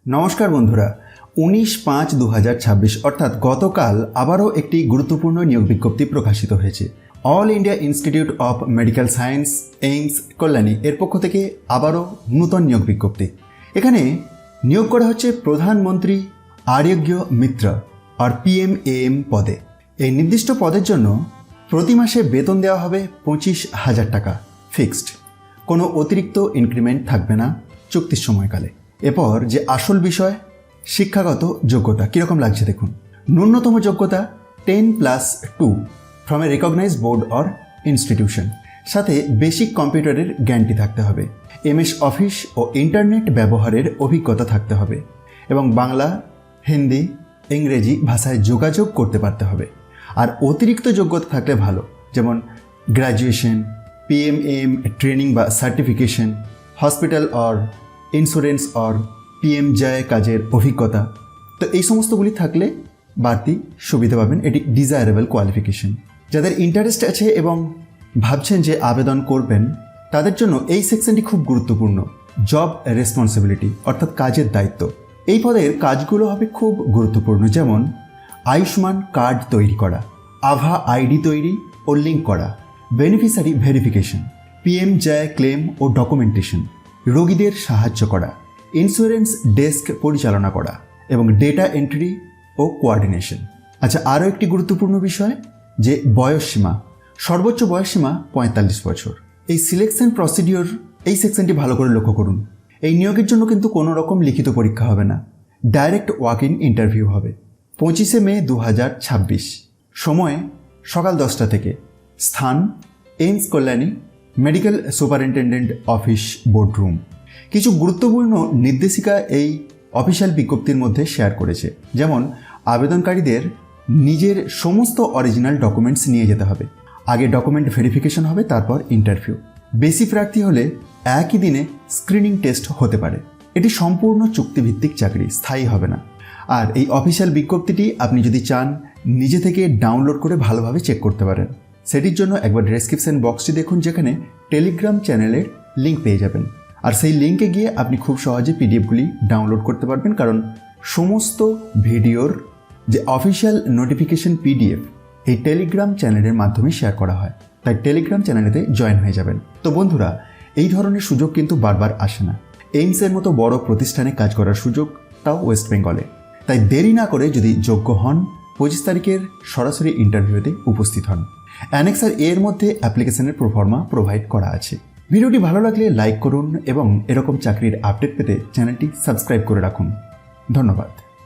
নমস্কার বন্ধুরা, 19/5/2026 অর্থাৎ গতকাল আবারও একটি গুরুত্বপূর্ণ নিয়োগ বিজ্ঞপ্তি প্রকাশিত হয়েছে। All India institute of medical science AIIMS Kalyani এর পক্ষ থেকে আবারও নূতন নিয়োগ বিজ্ঞপ্তি। এখানে নিয়োগ করা হচ্ছে প্রধানমন্ত্রী আরোগ্য মিত্র আর PMAM পদে। এই নির্দিষ্ট পদের জন্য প্রতি মাসে বেতন দেওয়া হবে 25,000 টাকা ফিক্সড, কোনো অতিরিক্ত ইনক্রিমেন্ট থাকবে না চুক্তির সময়কালে। এরপর যে আসল বিষয় শিক্ষাগত যোগ্যতা কীরকম লাগছে দেখুন। ন্যূনতম যোগ্যতা 10+2 from a recognised board or institution, সাথে বেসিক কম্পিউটারের জ্ঞানটি থাকতে হবে, MS অফিস ও ইন্টারনেট ব্যবহারের অভিজ্ঞতা থাকতে হবে এবং বাংলা, হিন্দি, ইংরেজি ভাষায় যোগাযোগ করতে পারতে হবে। আর অতিরিক্ত যোগ্যতা থাকলে ভালো, যেমন গ্র্যাজুয়েশন, PMAM ট্রেনিং বা certification, hospital or insurance or PMJ কাজের অভিজ্ঞতা। তো এই সমস্তগুলি থাকলে বাড়তি সুবিধা পাবেন। এটি ডিজায়ারেবল কোয়ালিফিকেশন। যাদের ইন্টারেস্ট আছে এবং ভাবছেন যে আবেদন করবেন, তাদের জন্য এই সেকশনটি খুব গুরুত্বপূর্ণ। জব রেসপন্সিবিলিটি অর্থাৎ কাজের দায়িত্ব। এই পদের কাজগুলো হবে খুব গুরুত্বপূর্ণ, যেমন আয়ুষ্মান কার্ড তৈরি করা, আভা ID তৈরি ও লিঙ্ক করা, বেনিফিশিয়ারি ভেরিফিকেশন, PMJ ক্লেম ও ডকুমেন্টেশন, রোগীদের সাহায্য করা, ইন্স্যুরেন্স ডেস্ক পরিচালনা করা এবং ডেটা এন্ট্রি ও কোঅর্ডিনেশন। আচ্ছা, আরও একটি গুরুত্বপূর্ণ বিষয় যে বয়সসীমা, সর্বোচ্চ বয়সসীমা 45 বছর। এই সিলেকশন প্রসিডিওর এই সেকশনটি ভালো করে লক্ষ্য করুন। এই নিয়োগের জন্য কিন্তু কোনো রকম লিখিত পরীক্ষা হবে না, ডাইরেক্ট ওয়াক ইন ইন্টারভিউ হবে। 25 মে 2026, সময় সকাল 10টা থেকে, স্থান AIIMS Kalyani, medical superintendent office boardroom. কিছু গুরুত্বপূর্ণ নির্দেশিকা এই অফিসিয়াল বিজ্ঞপ্তির মধ্যে শেয়ার করেছে, যেমন আবেদনকারীদের নিজের সমস্ত অরিজিনাল ডকুমেন্টস নিয়ে যেতে হবে। আগে ডকুমেন্ট ভেরিফিকেশন হবে, তারপর ইন্টারভিউ। বেশি প্রার্থী হলে একই দিনে স্ক্রিনিং টেস্ট হতে পারে। এটি সম্পূর্ণ চুক্তিভিত্তিক চাকরি, স্থায়ী হবে না। আর এই অফিসিয়াল বিজ্ঞপ্তিটি আপনি যদি চান নিজে থেকে ডাউনলোড করে ভালোভাবে চেক করতে পারেন। সেটির জন্য একবার ডেসক্রিপশন বক্সটি দেখুন, যেখানে টেলিগ্রাম চ্যানেলের লিঙ্ক পেয়ে যাবেন। আর সেই লিঙ্কে গিয়ে আপনি খুব সহজে PDFগুলি ডাউনলোড করতে পারবেন, কারণ সমস্ত ভিডিওর যে অফিসিয়াল নোটিফিকেশন PDF এই টেলিগ্রাম চ্যানেলের মাধ্যমে শেয়ার করা হয়। তাই টেলিগ্রাম চ্যানেলেতে জয়েন হয়ে যাবেন। তো বন্ধুরা, এই ধরনের সুযোগ কিন্তু বারবার আসে না। এইমসের মতো বড় প্রতিষ্ঠানে কাজ করার সুযোগ, তাও ওয়েস্ট বেঙ্গলে। তাই দেরি না করে যদি যোগ্য হন, 25 তারিখের সরাসরি ইন্টারভিউতে উপস্থিত হন। অ্যানেক্সার এর মধ্যে অ্যাপ্লিকেশনের প্রোফর্মা প্রোভাইড করা আছে। ভিডিওটি ভালো লাগলে লাইক করুন এবং এরকম চাকরির আপডেট পেতে চ্যানেলটি সাবস্ক্রাইব করে রাখুন। ধন্যবাদ।